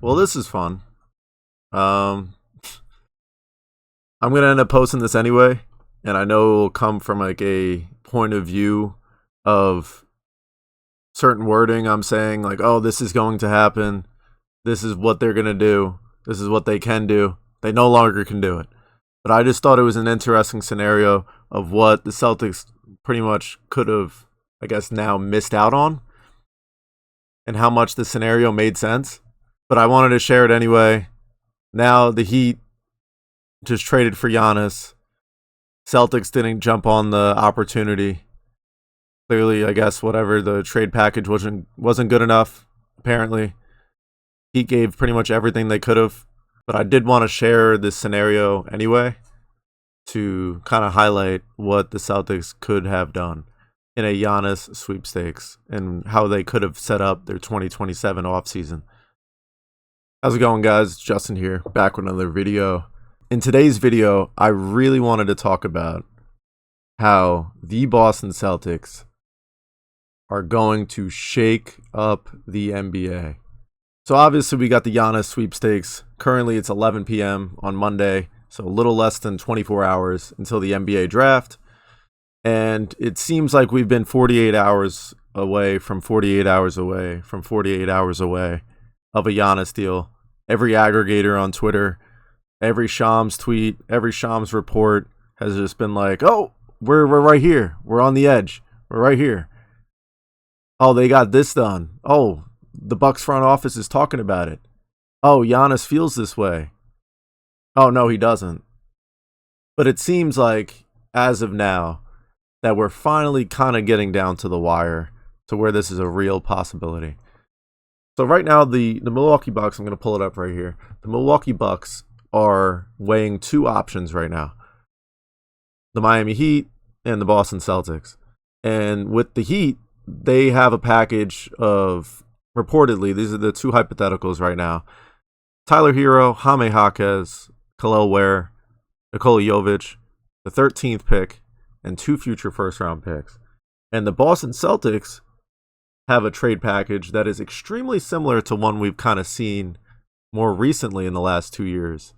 Well, this is fun. Um, I'm gonna end up posting this anyway, and I know it will come from like a point of view of certain wording. I'm saying like, oh, this is going to happen. This is what they're gonna do. This is what they can do. They no longer can do it. But I just thought it was an interesting scenario of what the Celtics pretty much could have, I guess, now missed out on, and how much the scenario made sense. But I wanted to share it anyway. Now the Heat just traded for Giannis. Celtics didn't jump on the opportunity. Clearly, I guess whatever the trade package wasn't good enough. Apparently, Heat gave pretty much everything they could have. But I did want to share this scenario anyway to kind of highlight what the Celtics could have done in a Giannis sweepstakes and how they could have set up their 2027 offseason. How's it going, guys? Justin here, back with another video. In today's video, I really wanted to talk about how the Boston Celtics are going to shake up the NBA. So obviously we got the Giannis sweepstakes. Currently it's 11 p.m. on Monday, so a little less than 24 hours until the NBA draft. And it seems like we've been 48 hours away from 48 hours away from 48 hours away of a Giannis deal. Every aggregator on Twitter, every Shams tweet, every Shams report has just been like, oh, we're right here. We're on the edge. We're right here. Oh, they got this done. Oh, the Bucks front office is talking about it. Oh, Giannis feels this way. Oh, no, he doesn't. But it seems like, as of now, that we're finally kind of getting down to the wire to where this is a real possibility. So right now, the Milwaukee Bucks, I'm going to pull it up right here. The Milwaukee Bucks are weighing two options right now. The Miami Heat and the Boston Celtics. And with the Heat, they have a package of, reportedly, these are the two hypotheticals right now: Tyler Hero, Jaime Jaquez, Khalil Ware, Nikola Jovic, the 13th pick, and two future first-round picks. And the Boston Celtics have a trade package that is extremely similar to one we've kind of seen more recently in the last 2 years.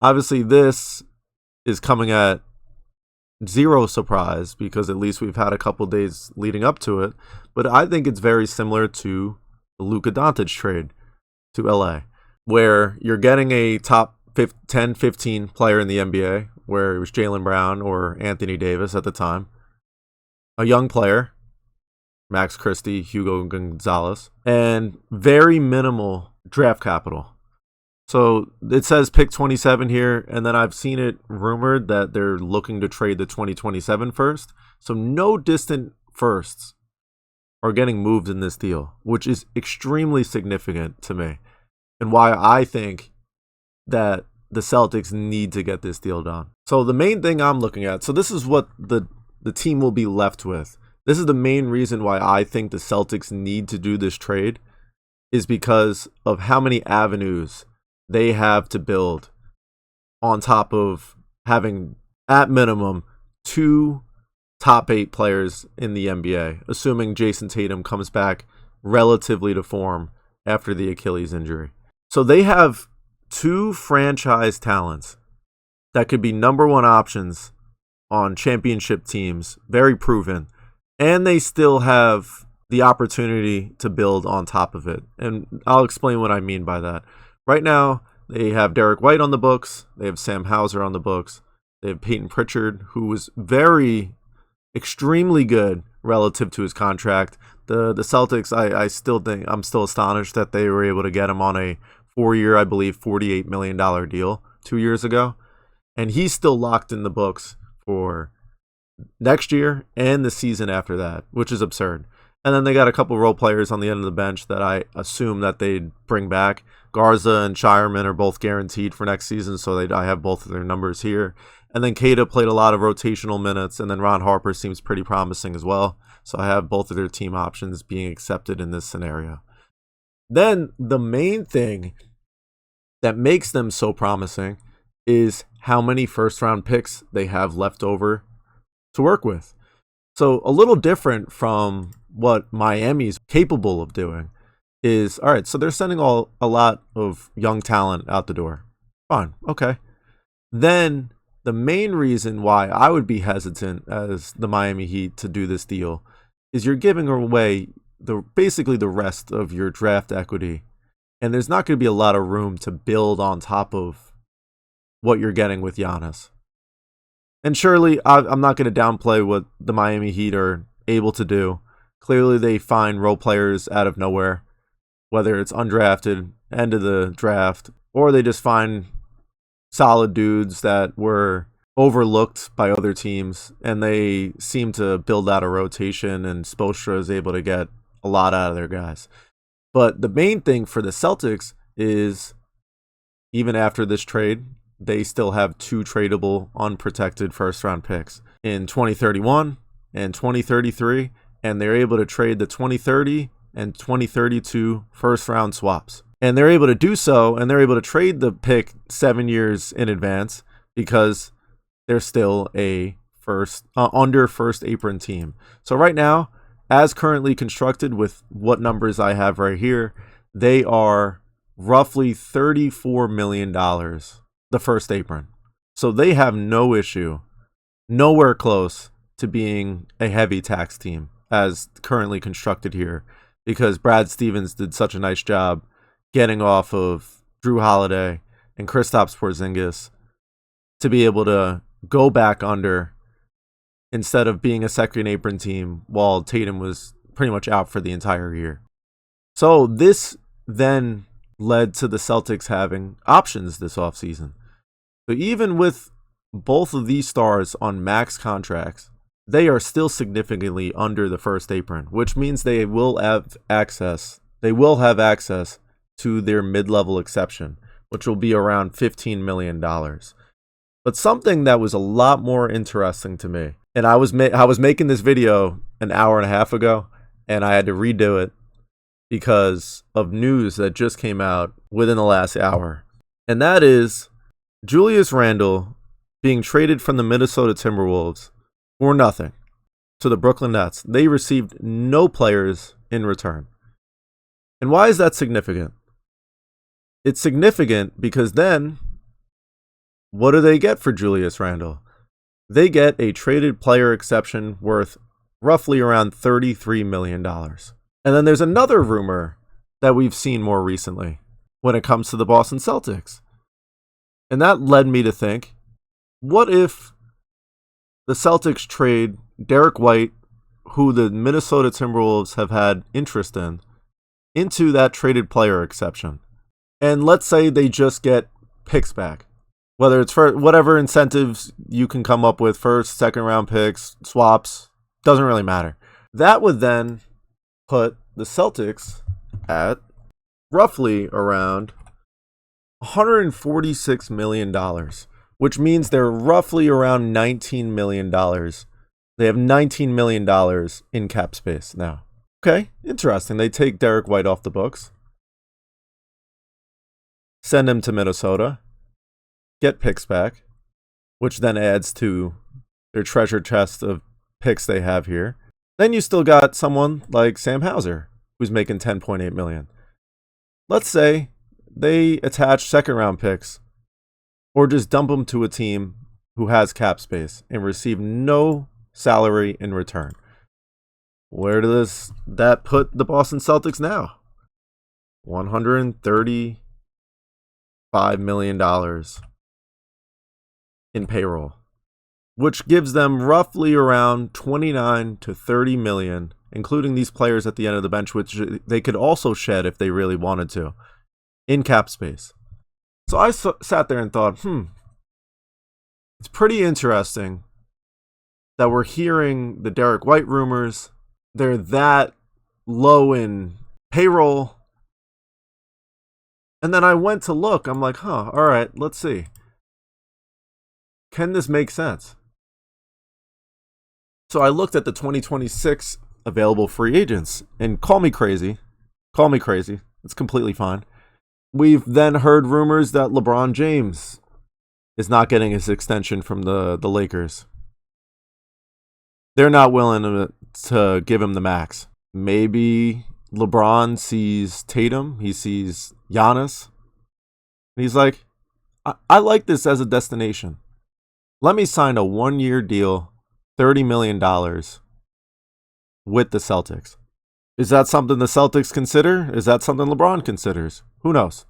Obviously, this is coming at zero surprise because at least we've had a couple days leading up to it. But I think it's very similar to the Luka Doncic trade to LA, where you're getting a top 10, 15 player in the NBA, where it was Jaylen Brown or Anthony Davis at the time, a young player, Max Christie, Hugo Gonzalez, and very minimal draft capital. So it says pick 27 here, and then I've seen it rumored that they're looking to trade the 2027 first. So no distant firsts are getting moved in this deal, which is extremely significant to me, and why I think that the Celtics need to get this deal done. So the main thing I'm looking at, so this is what the team will be left with. This is the main reason why I think the Celtics need to do this trade, is because of how many avenues they have to build on top of having, at minimum, two top 8 players in the NBA, assuming Jason Tatum comes back relatively to form after the Achilles injury. So they have two franchise talents that could be number one options on championship teams, very proven, and they still have the opportunity to build on top of it. And I'll explain what I mean by that. Right now, they have Derek White on the books. They have Sam Hauser on the books. They have Peyton Pritchard, who was extremely good relative to his contract. The Celtics, I still think, I'm still astonished that they were able to get him on a 4-year, I believe, $48 million deal 2 years ago. And he's still locked in the books for next year and the season after that, which is absurd. And then they got a couple role players on the end of the bench that I assume that they'd bring back. Garza and Shireman are both guaranteed for next season, so I have both of their numbers here. And then Keita played a lot of rotational minutes, and then Ron Harper seems pretty promising as well. So I have both of their team options being accepted in this scenario. Then the main thing that makes them so promising is how many first-round picks they have left over to work with. So a little different from what Miami's capable of doing is, all right, so they're sending a lot of young talent out the door. Fine, okay. Then the main reason why I would be hesitant as the Miami Heat to do this deal is you're giving away basically the rest of your draft equity. And there's not going to be a lot of room to build on top of what you're getting with Giannis. And surely, I'm not going to downplay what the Miami Heat are able to do. Clearly, they find role players out of nowhere, whether it's undrafted, end of the draft, or they just find solid dudes that were overlooked by other teams, and they seem to build out a rotation, and Spoelstra is able to get a lot out of their guys. But the main thing for the Celtics is, even after this trade, they still have 2 tradable, unprotected first-round picks in 2031 and 2033, and they're able to trade the 2030 and 2032 first-round swaps. And they're able to do so, and they're able to trade the pick 7 years in advance because they're still a under first apron team. So right now, as currently constructed with what numbers I have right here, they are roughly $34 million, the first apron. So they have no issue, nowhere close to being a heavy tax team as currently constructed here, because Brad Stevens did such a nice job getting off of Drew Holiday and Kristaps Porzingis to be able to go back under instead of being a second apron team while Tatum was pretty much out for the entire year. So this then led to the Celtics having options this offseason. So even with both of these stars on max contracts, they are still significantly under the first apron, which means they will have access to their mid-level exception, which will be around $15 million. But something that was a lot more interesting to me, and I was making this video an hour and a half ago, and I had to redo it because of news that just came out within the last hour. And that is Julius Randle being traded from the Minnesota Timberwolves for nothing to the Brooklyn Nets. They received no players in return. And why is that significant? It's significant because then, what do they get for Julius Randle? They get a traded player exception worth roughly around $33 million. And then there's another rumor that we've seen more recently when it comes to the Boston Celtics. And that led me to think, what if the Celtics trade Derek White, who the Minnesota Timberwolves have had interest in, into that traded player exception? And let's say they just get picks back. Whether it's for whatever incentives you can come up with, first, second round picks, swaps, doesn't really matter. That would then put the Celtics at roughly around $146 million, which means they're roughly around $19 million. They have $19 million in cap space now. Okay, interesting. They take Derek White off the books, send him to Minnesota, get picks back, which then adds to their treasure chest of picks they have here. Then you still got someone like Sam Hauser, who's making $10.8 million. Let's say they attach second round picks or just dump them to a team who has cap space and receive no salary in return. Where does that put the Boston Celtics now? $135 million in payroll, which gives them roughly around 29 to 30 million, including these players at the end of the bench, which they could also shed if they really wanted to, in cap space. So I sat there and thought, it's pretty interesting that we're hearing the Derek White rumors. They're that low in payroll. And then I went to look. I'm like, all right, let's see. Can this make sense? So I looked at the 2026 available free agents, and call me crazy. It's completely fine. We've then heard rumors that LeBron James is not getting his extension from the Lakers. They're not willing to give him the max. Maybe LeBron sees Tatum, he sees Giannis, and he's like, I like this as a destination. Let me sign a 1-year deal, $30 million with the Celtics. Is that something the Celtics consider? Is that something LeBron considers? Who knows?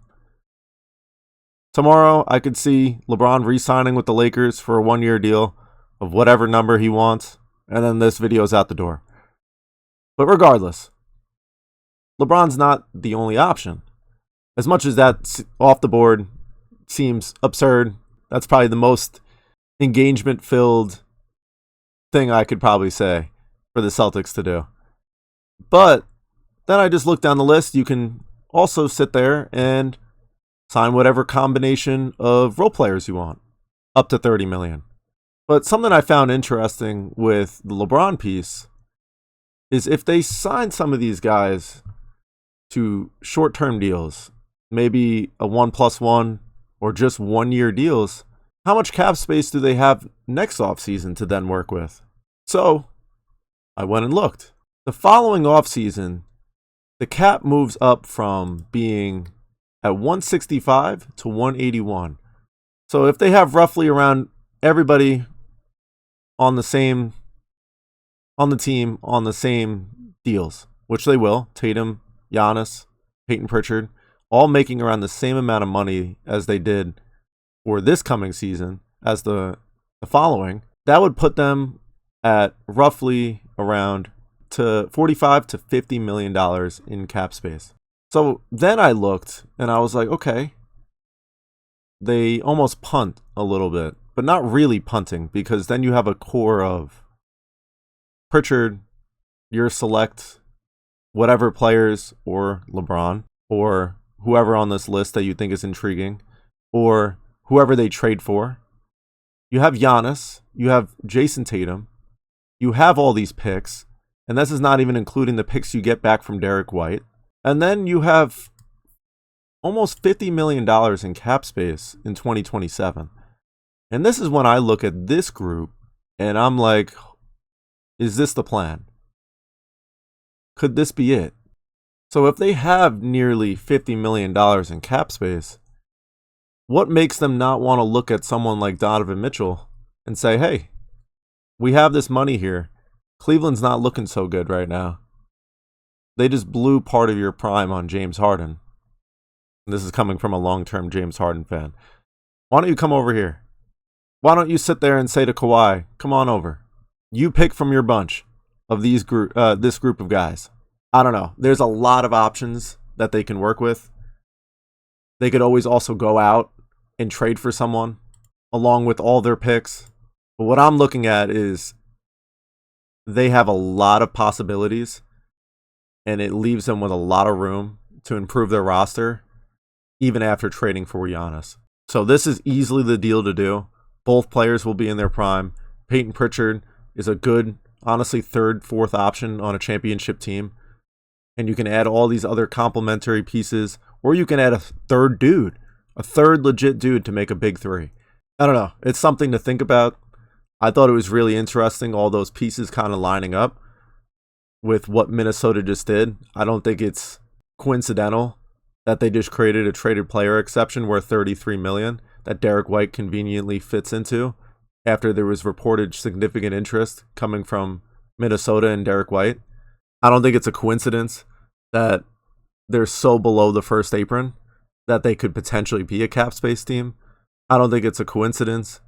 Tomorrow, I could see LeBron re-signing with the Lakers for a 1-year deal of whatever number he wants, and then this video's out the door. But regardless, LeBron's not the only option. As much as that off the board seems absurd, that's probably the most engagement-filled thing I could probably say for the Celtics to do. But then I just look down the list. You can also sit there and sign whatever combination of role players you want, up to $30 million. But something I found interesting with the LeBron piece is if they sign some of these guys to short-term deals, maybe a 1+1 or just 1-year deals, how much cap space do they have next offseason to then work with? So I went and looked. The following offseason, the cap moves up from being at 165 to 181. So if they have roughly around everybody on the team on the same deals, which they will, Tatum, Giannis, Peyton Pritchard, all making around the same amount of money as they did for this coming season as the following, that would put them at roughly around to $45 to $50 million in cap space. So then I looked and I was like, okay, they almost punt a little bit, but not really punting, because then you have a core of Pritchard, your select whatever players, or LeBron, or whoever on this list that you think is intriguing, or whoever they trade for. You have Giannis, you have Jason Tatum, you have all these picks, and this is not even including the picks you get back from Derek White. And then you have almost $50 million in cap space in 2027. And this is when I look at this group and I'm like, is this the plan? Could this be it? So if they have nearly $50 million in cap space, what makes them not want to look at someone like Donovan Mitchell and say, hey, we have this money here. Cleveland's not looking so good right now. They just blew part of your prime on James Harden. And this is coming from a long-term James Harden fan. Why don't you come over here? Why don't you sit there and say to Kawhi, come on over. You pick from your bunch of this group of guys. I don't know. There's a lot of options that they can work with. They could always also go out and trade for someone along with all their picks. But what I'm looking at is they have a lot of possibilities, and it leaves them with a lot of room to improve their roster, even after trading for Giannis. So this is easily the deal to do. Both players will be in their prime. Peyton Pritchard is a good, honestly, third, fourth option on a championship team. And you can add all these other complementary pieces, or you can add a third dude, a third legit dude to make a big three. I don't know. It's something to think about. I thought it was really interesting, all those pieces kind of lining up with what Minnesota just did. I don't think it's coincidental that they just created a traded player exception worth $33 million that Derek White conveniently fits into after there was reported significant interest coming from Minnesota and Derek White. I don't think it's a coincidence that they're so below the first apron that they could potentially be a cap space team. I don't think it's a coincidence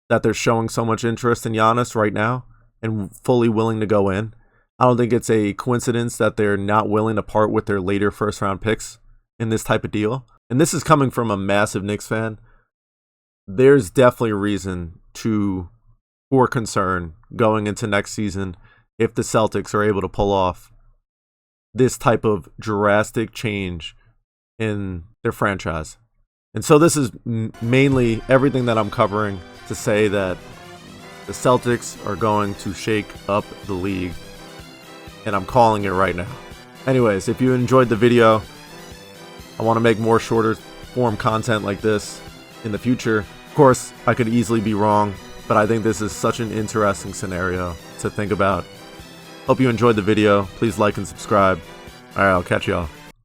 that they're showing so much interest in Giannis right now and fully willing to go in. I don't think it's a coincidence that they're not willing to part with their later first-round picks in this type of deal. And this is coming from a massive Knicks fan. There's definitely a reason for concern going into next season if the Celtics are able to pull off this type of drastic change in their franchise. And so this is mainly everything that I'm covering to say that the Celtics are going to shake up the league, and I'm calling it right now. Anyways, if you enjoyed the video, I want to make more shorter form content like this in the future. Of course, I could easily be wrong, but I think this is such an interesting scenario to think about. Hope you enjoyed the video. Please like and subscribe. All right, I'll catch y'all.